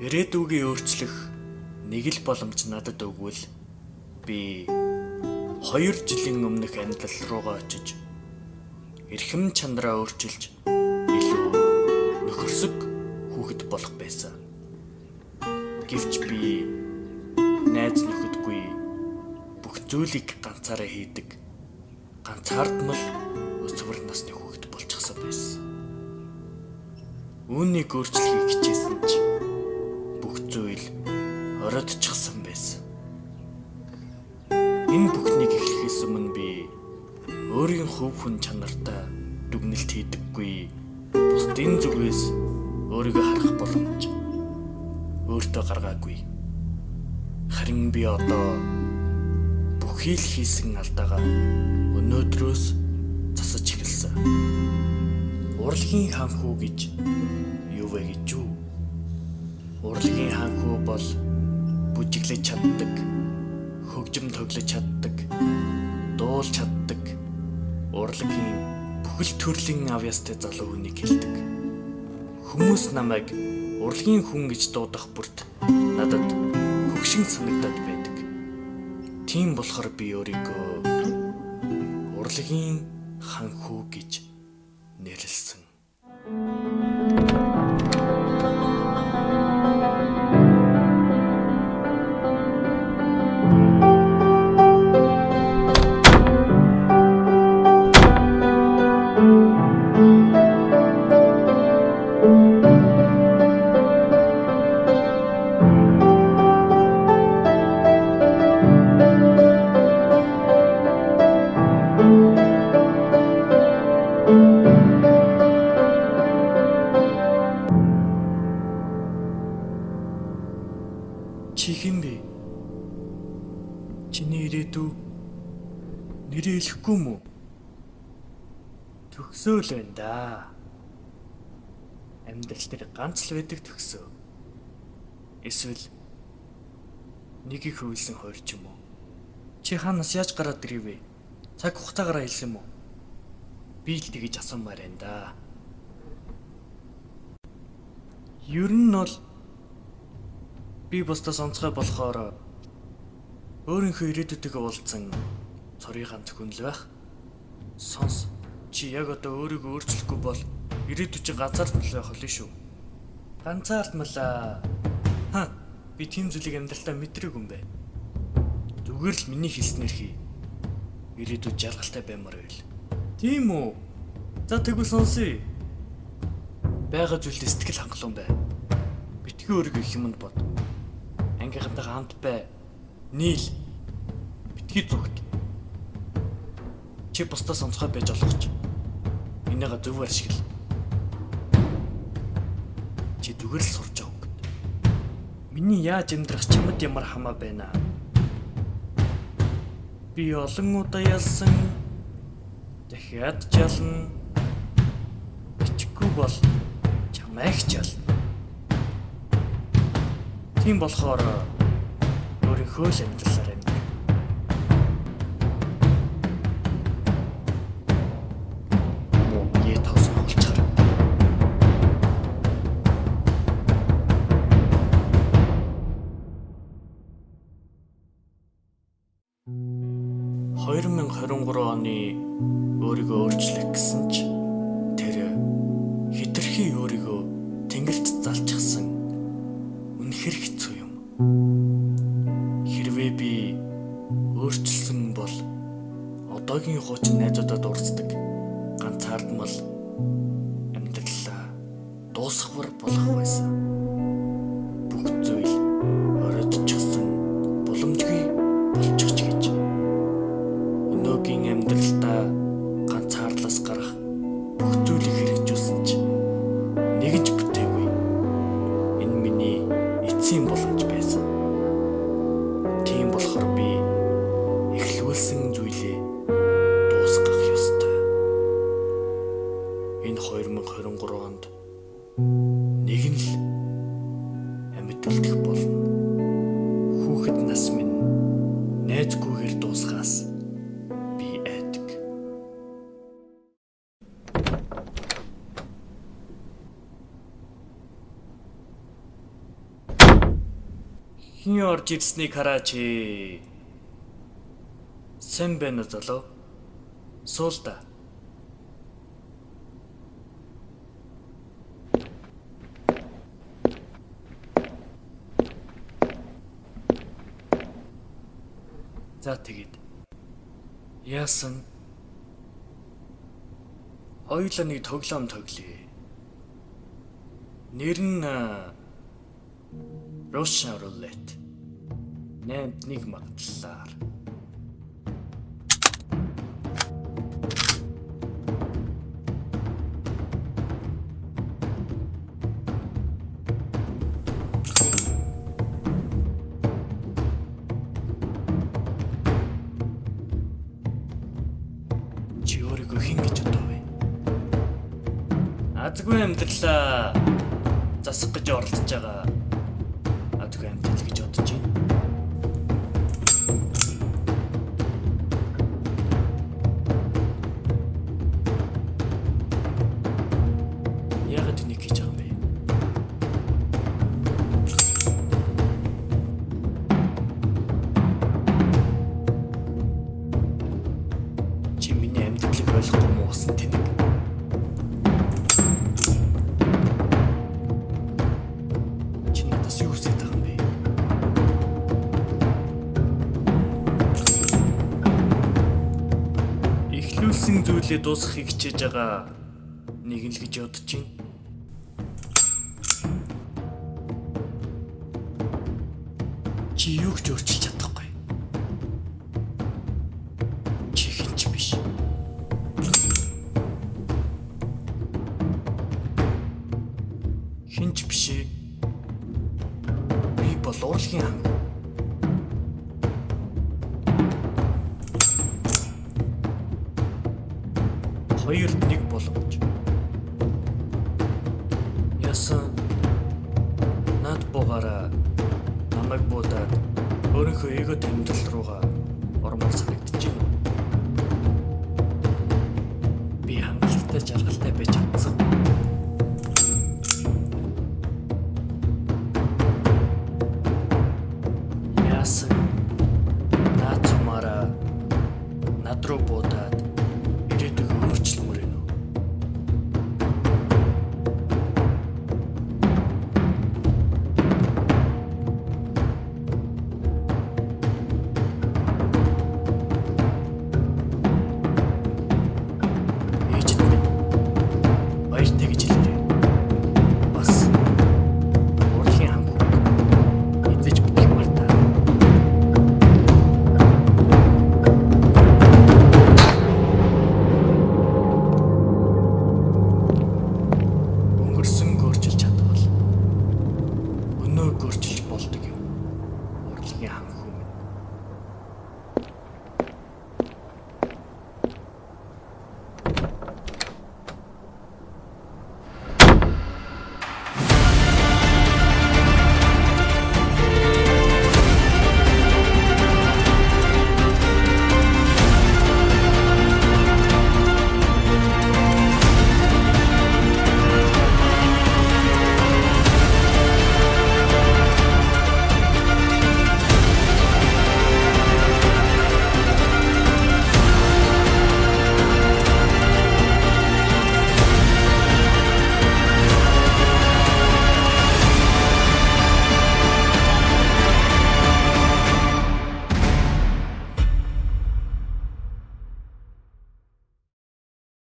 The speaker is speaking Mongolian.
Ирээдүгээ өөрчлөх нэг л боломж надад өгвөл би 2 жилийн өмнөх амьдрал руугаа очиж эрхэм чанараа өөрчилж илүү нөхөрсөг хүүхэд болох байсан. Гэвч би найз нөхөдгүй бүх зүйлийг ганцаараа хийдэг ганцаардмал өсвөр насны хүүхэд болчихсон байсан. Үүнийг өөрчлөхийг хичээсэн ч бүх зүйл оройдчихсан байсан. Энэ бүхнийг эхлэхээс өмнө би өөрийн хөв хүн чанартай дүгнэлт хийдэггүй, бусдын зүгээс өөрийгөө харах боломж өөртөө гаргаагүй. Харин би одоо бүхий л хийсэн алдаагаа өнөөдрөөс засаж эхэлсэн. Урлагийн ханхүү гэж юу вэ гэж юу? Урлагийн ханхүү бол бүжиглэж чаддаг, хөгжим тоглож чаддаг, дуулж чаддаг, урлагийн бүхэл төрлийн авьяастай залуу хүнийг хэлдэг. Хүмүүс намайг урлагийн хүн гэж дуудах бүрт надад хөгшин санагдаад байдаг. Тийм болохоор би өөрийгөө урлагийн ханхүү гэж нэрлсэн. Чи хэн бэ? Чиний ирээдүй нэрээ хэлэхгүй мүү? Төгсөө л байна да. Амьдрал дээр ганц л байдаг төгсөө. Эсвэл нэгийг хөвөлсөн хоёр ч юм уу? Чи хаанаас яаж гараад ирэв вэ? Цаг хугацаагаараа хэлсэн мүү? Би л тэгэж асуумаар байна да. Ер нь бол би бусдаас онцгой болохоор өөрийнхөө ирээдүйтэйгээ уулзсан цорын ганц хүн л байх. Сонс, чи яг одоо өөрийгөө өөрчлөхгүй бол ирээдүй чи ганцаардмал байх болно шүү. Ганцаардмалаа. Би тийм зүйлийг амьдралтаа мэдрээгүй юм бэ. Зүгээр л миний хэлснээр хий. Ирээдүй жаргалтай баймаар байл. Тийм үү? За тэгвэл сонсъё. Бага зүйлд сэтгэл хангалуун бай. Битгий өөрийгөө их юмд бод. Ангийнхантайгаа хамт бай. Нийл. Битгий зүгт. Чи бусдаас онцгой байж болох ч энийгээ зөвөр ашигла. Чи зүгээр л сурч байгаа юм. Миний яаж амьдрах чамд ямар хамаа байна. Би олон удаа ялсан. Дахиад жална. Бичгүй бол чамайг жална. Тийм болохоор өөрийнхөө л амьдралаар амьд. Муу яа тоосон болчихор. ...2023 оны өөрийгөө өөрчлөх гэсэн ч тэр хитрхи өөрийгөө тэнгэрт залчихсан үнэхэр хэцүү юм. Хэрвээ би өөрчлөсөн бол одоогийн хуучин найзуудад урсдаг ганцаардмал амьдралаа дуусгавар болох байсан. Бүх зүйл оройдчихсан боломжгүй болчих ч гэж. Өнөөгийн амьдралдаа ганцаарлаас гарах бүх зүйлийг хэрэгжүүлсэн ч нэгж бүтээгүй. Энэ миний эцсийн боломж байсан. Тийм болохоор би эхлүүлсэн зүйлээ дуусгах ёстой. Энэ 2023 онд нэг нь л амьд үлдэх болно. Хүүхэд нас минь найзгүйгээр дуусгаас би айдаг. Хин орж ирснийг хараач. Сэн байна залуу. Суул да. За тэгээд яасан? Хоёулаа нэг тоглоом тоглоё. Нэр нь Russian Roulette. 8-1 магадлалаар. Чи өөрийгөө хэн гэж бодов вэ? Азгүй амьдралаа засах гэж оролдож байгаа. Азгүй амьдрал гэж бодож байна. Яагаад энийг хийж байгаа юм бэ? Чи миний амьдралыг ойлгохгүй муу болсон тэнэг. Чи надаас юу хүсэж байгаа юм бэ? Эхлүүлсэн зүйлээ дуусгахыг хичээж байгаа нэг л гэж бодож байна. Чи юу ч өөрчилж чадахгүй. Чи хэн ч биш. Хэн ч биш. Би бол урлагийн хан. Хоёрд нэг боломж. Ясан над буугаараа намайг буудаад өөрийнхөө эго амьдрал руугаа ормоор санагдаж байна. Би хангалттай жаргалтай